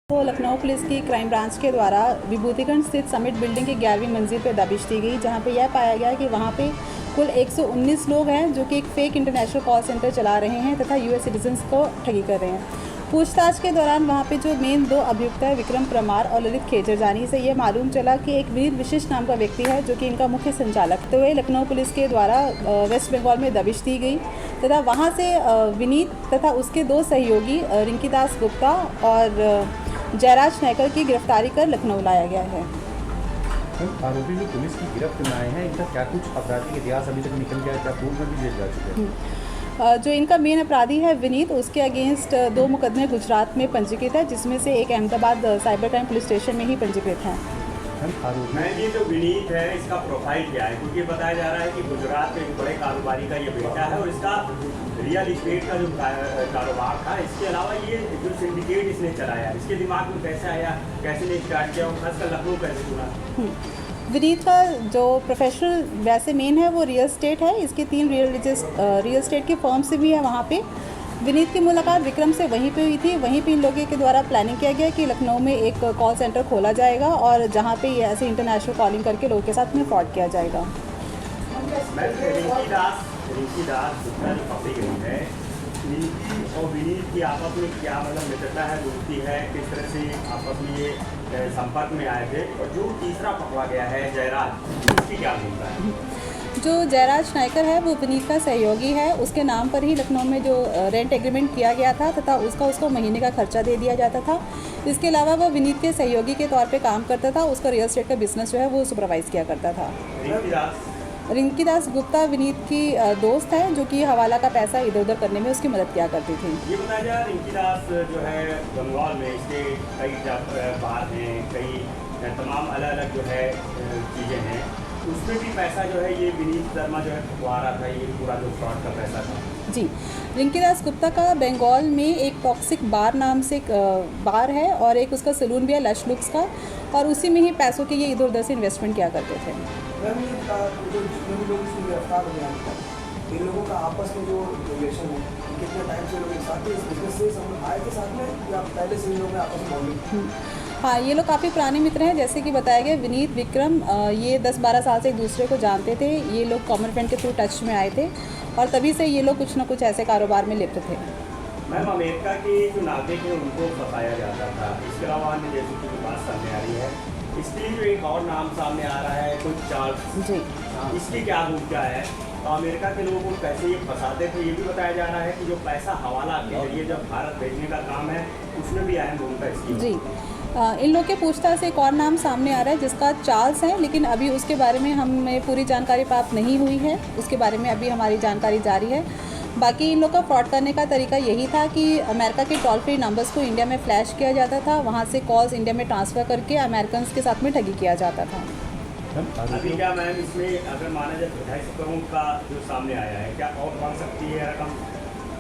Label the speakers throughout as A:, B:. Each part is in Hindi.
A: तो लखनऊ पुलिस की क्राइम ब्रांच के द्वारा विभूतिगंज स्थित समिट बिल्डिंग की 11वीं मंजिल पर दबिश दी गई, जहां पे यह पाया गया कि वहां पे कुल 119 लोग हैं जो कि एक फेक इंटरनेशनल कॉल सेंटर चला रहे हैं तथा यूएस सिटीजन्स को ठगी कर रहे हैं। पूछताछ के दौरान वहां पे जो मेन दो अभियुक्त है विक्रम परमार और ललित खेजरजानी से ये मालूम चला कि एक विनीत विशिष्ट नाम का व्यक्ति है जो कि इनका मुख्य संचालक तो वह लखनऊ पुलिस के द्वारा वेस्ट बंगाल में दबिश दी गई तथा वहाँ से विनीत तथा उसके दो सहयोगी रिंकीदास गुप्ता और जयराज नायकर की गिरफ्तारी कर लखनऊ लाया गया है।
B: आरोपी जो पुलिस की गिरफ्त में आए हैं, इनका क्या कुछ आपराधिक इतिहास अभी तक निकल गया, क्या पूर्व में भी जेल जा चुके हैं?
A: जो इनका मेन अपराधी है विनीत, उसके अगेंस्ट 2 मुकदमे गुजरात में पंजीकृत है, जिसमें से एक Ahmedabad cyber crime police station में ही पंजीकृत है।
C: मैम, ये जो विनीत है इसका प्रोफाइल क्या है? क्योंकि बताया जा रहा है कि गुजरात के एक बड़े कारोबारी का ये बेटा है और इसका रियल इस्टेट का जो कारोबार था, इसके अलावा ये जो सिंडिकेट इसने चलाया, इसके दिमाग में कैसे आया, कैसे ने स्टार्ट किया और खासकर लखनऊ कैसे चुना?
A: विनीत का जो प्रोफेशनल वैसे मेन है वो रियल एस्टेट है। इसके 3 रियल एस्टेट की फर्म से भी है। वहाँ पे विनीत की मुलाकात विक्रम से वहीं पे हुई थी। वहीं पे इन लोगों के द्वारा प्लानिंग किया गया कि लखनऊ में एक कॉल सेंटर खोला जाएगा और जहाँ पे ये ऐसे इंटरनेशनल कॉलिंग करके लोगों के साथ में फ्रॉड किया जाएगा।
C: रिंकी दास गुप्ता जो पकड़ी गई है, रिंकी और विनीत की आपस में क्या मतलब मित्रता है, दोस्ती है, किस तरह से आपस में ये संपर्क में आए थे? और जो तीसरा पकड़ा गया है जयराज, उसकी क्या भूमिका है?
A: जो जयराज नायकर है वो विनीत का सहयोगी है। उसके नाम पर ही लखनऊ में जो रेंट एग्रीमेंट किया गया था तथा उसको महीने का खर्चा दे दिया जाता था। इसके अलावा वो विनीत के सहयोगी के तौर पे काम करता था। उसका रियल एस्टेट का बिजनेस जो है वो सुपरवाइज किया करता था। रिंकी दास गुप्ता विनीत की दोस्त है जो कि हवाला का पैसा इधर उधर करने में उसकी मदद किया करती थी।
C: ये बताया जा रिंकी दास जो है बंगाल में इसके कई बार हैं, कई तमाम अलग अलग जो है चीज़ें हैं, उसमें भी पैसा जो है ये विनीत शर्मा जो है फुकवा रहा था, ये पूरा जो फ्रॉड का पैसा था।
A: जी, रिंकी दास गुप्ता का बंगाल में एक टॉक्सिक बार नाम से एक बार है और एक उसका सलून भी है लश लुक्स का, और उसी में ही पैसों के ये इधर उधर से इन्वेस्टमेंट किया करते थे।
D: इन लोगों का आपस में जो रिलेशन है, कितने टाइम से लोग एक साथ इस बिजनेस से आए के साथ में या पहले से इन लोगों में आपस में बॉन्डिंग?
A: हाँ, ये लोग काफ़ी पुराने मित्र हैं। जैसे कि बताया गया विनीत विक्रम ये 10-12 साल से एक दूसरे को जानते थे। ये लोग कॉमन फ्रेंड के थ्रू टच में आए थे और तभी से ये लोग कुछ ना कुछ ऐसे कारोबार में लिप्त थे।
C: मैम, अमेरिका के जो नागरिक हैं उनको फंसाया जाता था, इसके अलावा अन्य देशों की बात सामने आ रही है। इसके लिए जो एक और नाम सामने आ रहा है कोई चार्ल्स जी, इसकी क्या भूमिका है? तो अमेरिका के लोगों को कैसे ये फंसाते थे, ये भी बताया जा रहा है कि जो पैसा हवाला के जरिए जब भारत भेजने का काम है उसमें भी अहम भूमिका इसकी
A: जी। इन लोग के पूछताछ से एक और नाम सामने आ रहा है जिसका चार्ल्स है, लेकिन अभी उसके बारे में हमें पूरी जानकारी प्राप्त नहीं हुई है। उसके बारे में अभी हमारी जानकारी जारी है। बाकी इन लोग का फ्रॉड करने का तरीका यही था कि अमेरिका के टोल फ्री नंबर्स को इंडिया में फ्लैश किया जाता था, वहाँ से कॉल्स इंडिया में ट्रांसफ़र करके अमेरिकन के साथ में ठगी किया जाता था।
C: अभी क्या मैम इसमें अगर माना जाए 250 करोड़ का जो सामने आया है, क्या और बढ़ सकती है रकम?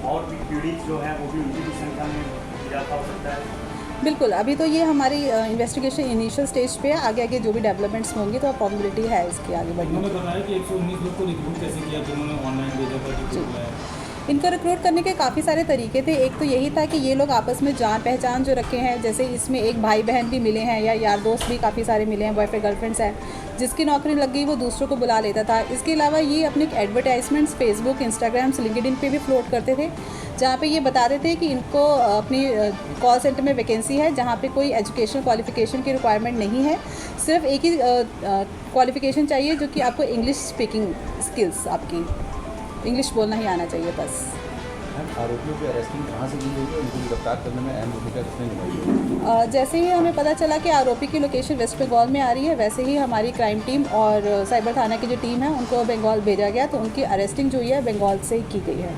C: और भी पीड़ित जो है वो भी उनकी भी संख्या में इजाफा हो सकता है?
A: बिल्कुल, अभी तो ये हमारी इन्वेस्टिगेशन इनिशियल स्टेज पे है। आगे जो भी डेवलपमेंट्स होंगी तो प्रोबेबिलिटी है इसकी आगे बढ़ने की।
E: उन्होंने बताया कि 119 लोग को रिक्रूट कैसे किया, जिन्होंने ऑनलाइन भेजा था।
A: इनको रिक्रूट करने के काफ़ी सारे तरीके थे। एक तो यही था कि ये लोग आपस में जान पहचान जो रखे हैं, जैसे इसमें एक भाई बहन भी मिले हैं या यार दोस्त भी काफ़ी सारे मिले हैं, बॉयफ्रेंड गर्लफ्रेंड्स हैं, जिसकी नौकरी लग गई वो दूसरों को बुला लेता था। इसके अलावा ये अपने एडवर्टाइजमेंट्स फेसबुक, इंस्टाग्राम, लिंक्डइन पे भी फ्लोट करते थे, जहाँ पे ये बताते थे कि इनको अपनी कॉल सेंटर में वैकेंसी है जहाँ पे कोई एजुकेशनल क्वालिफिकेशन की रिक्वायरमेंट नहीं है। सिर्फ एक ही क्वालिफिकेशन चाहिए जो कि आपको इंग्लिश स्पीकिंग स्किल्स, आपकी इंग्लिश बोलना ही आना चाहिए बस।
B: आरोपियों की अरेस्टिंग कहाँ से की गई है, उनको गिरफ्तार करने में अहम भूमिका किसने निभाई है?
A: जैसे ही हमें पता चला कि आरोपी की लोकेशन वेस्ट बंगाल में आ रही है, वैसे ही हमारी क्राइम टीम और साइबर थाना की जो टीम है उनको बंगाल भेजा गया, तो उनकी अरेस्टिंग जो है बंगाल से ही की गई है।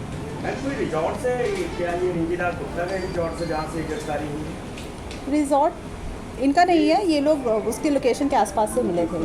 C: कोई रिजॉर्ट से क्या ये रिंकी दास गुप्ता का रिजॉर्ट से जहाँ से गिरफ्तारी हुई?
A: रिजॉर्ट इनका नहीं है, ये लोग उसकी लोकेशन के आसपास से मिले थे।